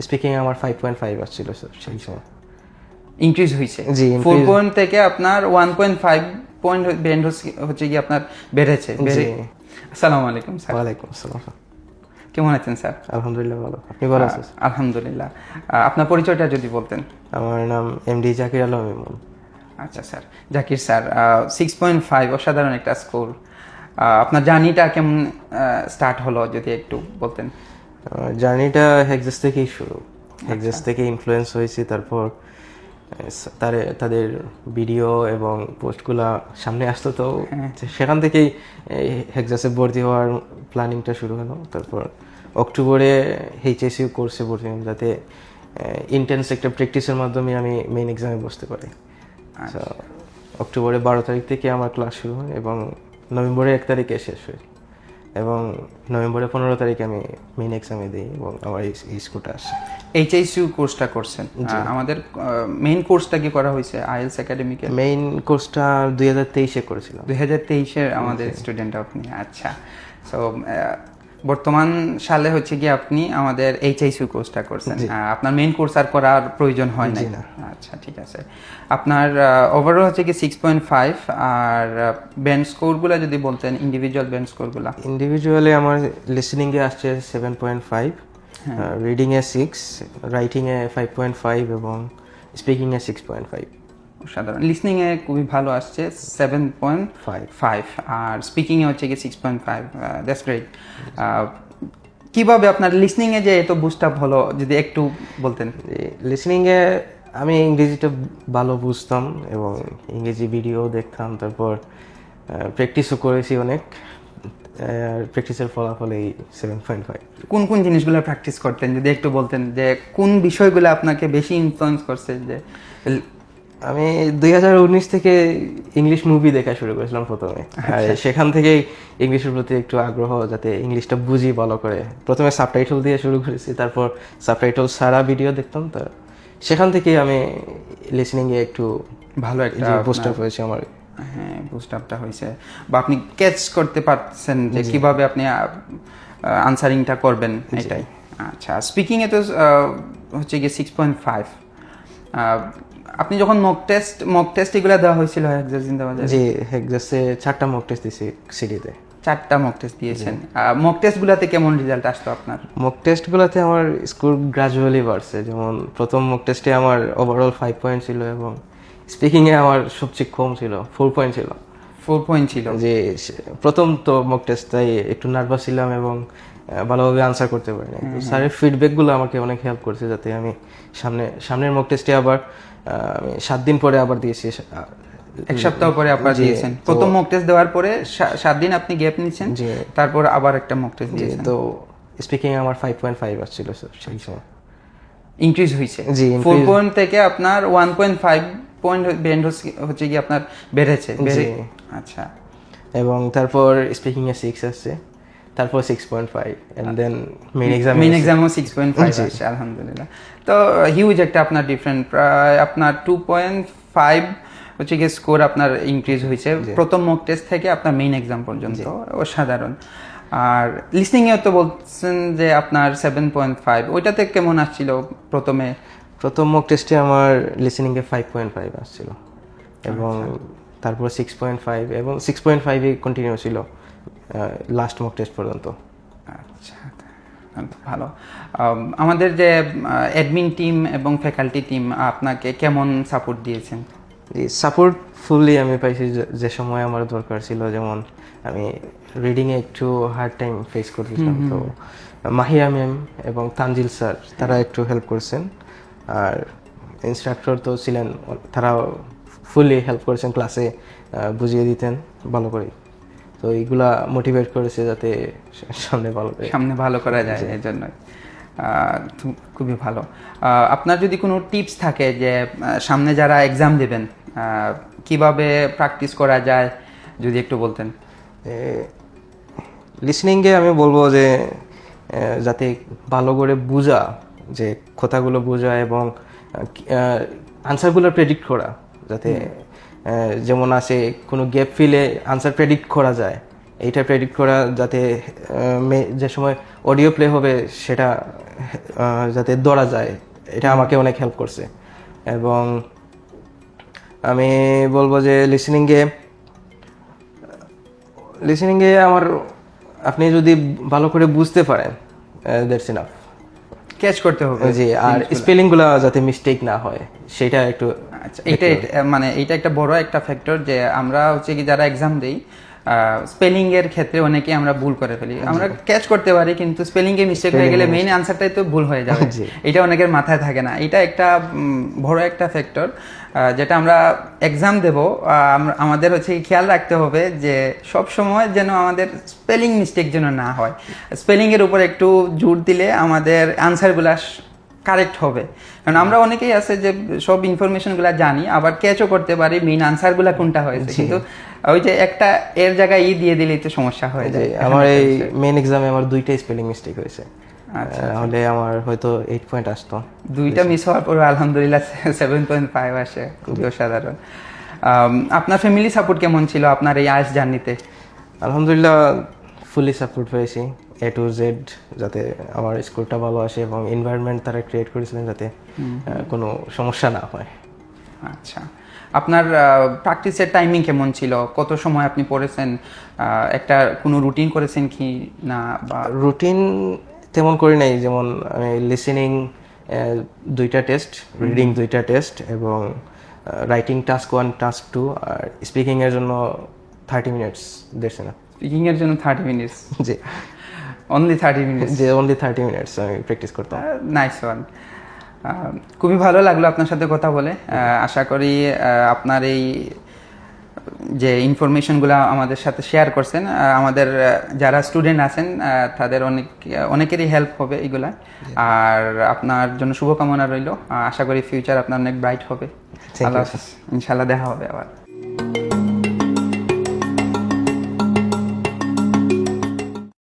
Speaking আমার 5.5 আসছিল sir সেই সময়। ইনক্রিজ হয়েছে জি, 4 পয়েন্ট থেকে আপনার 1.5 পয়েন্ট বেন্ড হচ্ছে কি আপনার বেড়েছে। জি। আসসালামু আলাইকুম স্যার, ওয়ালাইকুম আসসালাম। কেমন আছেন স্যার? আলহামদুলিল্লাহ ভালো, আপনি ভালো আছেন? আলহামদুলিল্লাহ। আপনার পরিচয়টা যদি বলতেন। আমার নাম এমডি জাকির আলম ইমন। আচ্ছা স্যার, জাকির স্যার, 6.5 অসাধারণ একটা স্কোর। আপনার জার্নিটা কেমন স্টার্ট হলো যদি একটু বলতেন। জার্নিটা হেক্সাস থেকেই শুরু। হেক্সাস থেকে ইনফ্লুয়েন্স হয়েছি, তারপর তাদের ভিডিও এবং পোস্টগুলা সামনে আসতো, তো সেখান থেকেই হেক্সাসে ভর্তি হওয়ার প্ল্যানিংটা শুরু হলো। তারপর অক্টোবরে এইচএসইউ কোর্সে ভর্তি হলাম, যাতে ইন্টেন্স একটা প্র্যাকটিসের মাধ্যমে আমি মেইন এক্সামে বসতে পারি। অক্টোবরে 12 তারিখ থেকে আমার ক্লাস শুরু হয় এবং নভেম্বরে 1 তারিখে শেষ হয়, এবং নভেম্বরে 15 তারিখে আমি মেইন এক্সামে দিই এবং আমার এই স্কোরটা আসে। এইচএসইউ কোর্সটা করছেন। আমাদের মেইন কোর্সটা কি করা হয়েছে আইএলস একাডেমিকে? মেইন কোর্সটা 2023-এ করেছিলাম। 2023-এর আমাদের স্টুডেন্ট আপনি। আচ্ছা, সো বর্তমান সালে হচ্ছে কি আপনি আমাদের এইচএসইউ কোর্সটা করছেন। আপনার মেইন কোর্স আর করার প্রয়োজন হয় না। আচ্ছা, ঠিক আছে। আপনার ওভারঅল হচ্ছে কি 6.5, আর বেঞ্চ স্কোরগুলো যদি বলতেন, ইন্ডিভিজুয়াল বেঞ্চ স্কোরগুলো। ইন্ডিভিজুয়ালি আমার লিসনিংয়ে আসছে 7.5, রিডিংয়ে 6, রাইটিংয়ে 5.5 এবং স্পিকিংয়ে 6.5। সাধারণ লিসনিংয়ে খুবই ভালো আসছে 7.5, আর স্পিকিংয়ে হচ্ছে কি 6.5। That's great. কিভাবে আপনার লিসনিংয়ে যে এত বুস্ট আপ হলো যদি একটু বলতেন। লিসনিংয়ে আমি ইংরেজিটা ভালো বুঝতাম এবং ইংরেজি ভিডিও দেখতাম, তারপর প্র্যাকটিসও করেছি অনেক। প্র্যাকটিসের ফলাফল এই 7.5। কোন কোন জিনিসগুলো প্র্যাকটিস করতেন যদি একটু বলতেন, যে কোন বিষয়গুলো আপনাকে বেশি ইনফ্লুয়েন্স করছে? যে আমি 2019 থেকে ইংলিশ মুভি দেখা শুরু করেছিলাম প্রথমে, আর সেখান থেকেই ইংলিশের প্রতি একটু আগ্রহ, যাতে ইংলিশটা বুঝি ভালো করে। প্রথমে সাবটাইটেল দিয়ে শুরু করেছি, তারপর সাবটাইটেল সারা ভিডিও দেখতাম, তো সেখান থেকে আমি লিসনিংয়ে একটু ভালো একটা বুস্ট আপ হয়েছে আমার। হ্যাঁ, বুস্ট আপটা হয়েছে, বা আপনি ক্যাচ করতে পারছেন যে কিভাবে আপনি আনসারিংটা করবেন, এটাই। আচ্ছা, স্পিকিংয়ে তো হচ্ছে গিয়ে 6.5। আপনি যখন মক টেস্ট এগুলো দেওয়া হয়েছিল হেক্সাস জিন্দাবাদে? জি, হেক্সাসে 4টা মক টেস্ট দিয়েছি সিডিতে। 4টা মক টেস্ট দিয়েছেন। মক টেস্টগুলোতে কেমন রেজাল্ট আসতো আপনার? মক টেস্টগুলোতে আমার স্কোর গ্রাজুয়ালি বাড়ছে। যেমন প্রথম মক টেস্টে আমার ওভারঅল 5 পয়েন্ট ছিল এবং স্পিকিংয়ে আমার সবচেয়ে কম ছিল, 4 পয়েন্ট ছিল। 4 পয়েন্ট ছিল। যে প্রথম তো মক টেস্ট, তাই একটু নার্ভাস ছিলাম এবং ভালোভাবে আনসার করতে পারিনি। স্যারের ফিডব্যাকগুলো আমাকে অনেক হেল্প করছে, যাতে আমি সামনের মক টেস্টে আবার 7 দিন পরে আবার দিয়েছি। 1 সপ্তাহ পরে আবার দিয়েছেন। প্রথম মক টেস্ট দেওয়ার পরে 7 দিন আপনি গ্যাপ নিয়েছেন, তারপর আবার একটা মক টেস্ট দিয়েছেন। তো স্পিকিং আমার 5.5 আসছিল স্যার সেই সময়। ইনক্রিজ হয়েছে। জি, 4 পয়েন্ট থেকে আপনার 1.5 পয়েন্ট বেন্ড হচ্ছে কি আপনার বেড়েছে। আচ্ছা, এবং তারপর স্পিকিংয়ে 6 আসছে, তারপর 6.5, এন্ড দেন মেইন এক্সামও 6.5 আসছে। আলহামদুলিল্লাহ। তো হিউজ একটা আপনার ডিফারেন্ট, প্রায় আপনার 2.5 হচ্ছে কি স্কোর আপনার ইনক্রিজ হয়েছে প্রথম মক টেস্ট থেকে আপনার মেইন এক্সাম পর্যন্ত। অসাধারণ। আর লিসনিংয়েও তো বলছেন যে আপনার 7.5, ওইটাতে কেমন আসছিল প্রথমে? প্রথম মক টেস্টে আমার লিসনিংয়ে 5.5 আসছিল এবং তারপর 6.5 এবং 6.5 কন্টিনিউ ছিল লাস্ট মক টেস্ট পর্যন্ত। আচ্ছা, ভালো। আমাদের যে অ্যাডমিন টিম এবং ফ্যাকাল্টি টিম আপনাকে কেমন সাপোর্ট দিয়েছেন? সাপোর্ট ফুললি আমি পাইছি, যে সময় আমার দরকার ছিল। যেমন আমি রিডিংয়ে একটু হার্ড টাইম ফেস করতেছিলাম, তো মাহিয়া ম্যাম এবং তানজিল স্যার তারা একটু হেল্প করছেন, আর ইনস্ট্রাক্টর তো ছিলেন, তারাও ফুললি হেল্প করেছেন, ক্লাসে বুঝিয়ে দিতেন ভালো করে। তো এইগুলা মোটিভেট করেছে যাতে সামনে ভালো করা যায়, এর জন্য খুবই ভালো। আপনার যদি কোনো টিপস থাকে যে সামনে যারা এক্সাম দেবেন কিভাবে প্র্যাকটিস করা যায় যদি একটু বলতেন। লিসনিংয়ে আমি বলবো যে যাতে ভালো করে বোঝা, যে কথাগুলো বোঝা এবং আনসারগুলো প্রেডিক্ট করা, যাতে যেমন আছে কোনো গ্যাপ ফিলে আনসার প্রেডিক্ট করা যায়, এইটা প্রেডিক্ট করা যাতে যে সময় অডিও প্লে হবে সেটা যাতে ধরা যায়, এটা আমাকে অনেক হেল্প করছে। এবং আমি বলবো যে লিসেনিংয়ে আমার আপনি যদি ভালো করে বুঝতে পারেন দ্যাটস ইনাফ। ক্যাচ করতে হবে। জি, আর স্পেলিংগুলো যাতে মিস্টেক না হয় সেটা একটু। আচ্ছা, মানে এটা একটা বড় একটা ফ্যাক্টর যে আমরা হচ্ছে কি যারা এক্সাম দেই স্পেলিং এর ক্ষেত্রে অনেকে আমরা ভুল করে ফেলি। আমরা ক্যাচ করতে পারি কিন্তু স্পেলিং এ মিস্টেক হয়ে গেলে মেইন আনসারটাই তো ভুল হয়ে যাবে। এটা অনেকের মাথায় থাকে না। এটা একটা বড় একটা ফ্যাক্টর যেটা আমরা এক্সাম দেব, আমাদের হচ্ছে খেয়াল রাখতে হবে যে সব সময় যেন আমাদের স্পেলিং মিস্টেক যেন না হয়। স্পেলিং এর উপর একটু জোর দিলে আমাদের আনসারগুলা কারেক্ট হবে। কারণ আমরা অনেকেই আছে যে সব ইনফরমেশনগুলো জানি, আবার ক্যাচও করতে পারি মেইন আনসারগুলো কোনটা হয়েছে, কিন্তু ওই যে একটা এর জায়গায় দিয়ে দিলেই তো সমস্যা হয়ে যায়। আমার এই মেইন এক্সামে আমার 2টা স্পেলিং মিস্টেক হয়েছে, তাহলে আমার হয়তো 8 পয়েন্ট আসতো। 2টা মিস হওয়ার পর আলহামদুলিল্লাহ 7.5 আসে, খুবই অসাধারণ। আপনার ফ্যামিলি সাপোর্ট কেমন ছিল আপনার এই আইএলটিএস জার্নিতে? আলহামদুলিল্লাহ ফুলি সাপোর্ট পেয়েছি A to Z, যাতে আমার স্কুলটা ভালো আসে এবং এনভায়রনমেন্ট তারা ক্রিয়েট করেছিলেন যাতে কোনো সমস্যা না হয়। আচ্ছা, আপনার প্র্যাকটিসের টাইমিং কেমন ছিল? কত সময় আপনি পড়েছেন? একটা কোনো রুটিন করেছেন কি না? বা রুটিন তেমন করি নাই, যেমন আমি লিসেনিং 2টা টেস্ট, রিডিং 2টা টেস্ট এবং রাইটিং টাস্ক 1 টাস্ক 2, আর স্পিকিং এর জন্য 30 মিনিটস দেখছে না। স্পিকিং এর জন্য 30 মিনিটস? জি, অনলি 30 মিনিটস? যে অনলি 30 মিনিটস আমি প্র্যাকটিস করতাম। Nice one. খুবই ভালো লাগলো আপনার সাথে কথা বলে। আশা করি আপনার এই যে ইনফরমেশনগুলো আমাদের সাথে শেয়ার করছেন, আমাদের যারা স্টুডেন্ট আছেন তাদের অনেকেরই হেল্প হবে এগুলা। আর আপনার জন্য শুভকামনা রইল। আশা করি ফিউচার আপনার অনেক ব্রাইট হবে। আল্লাহ হাফেজ, ইনশাল্লাহ দেখা হবে আবার।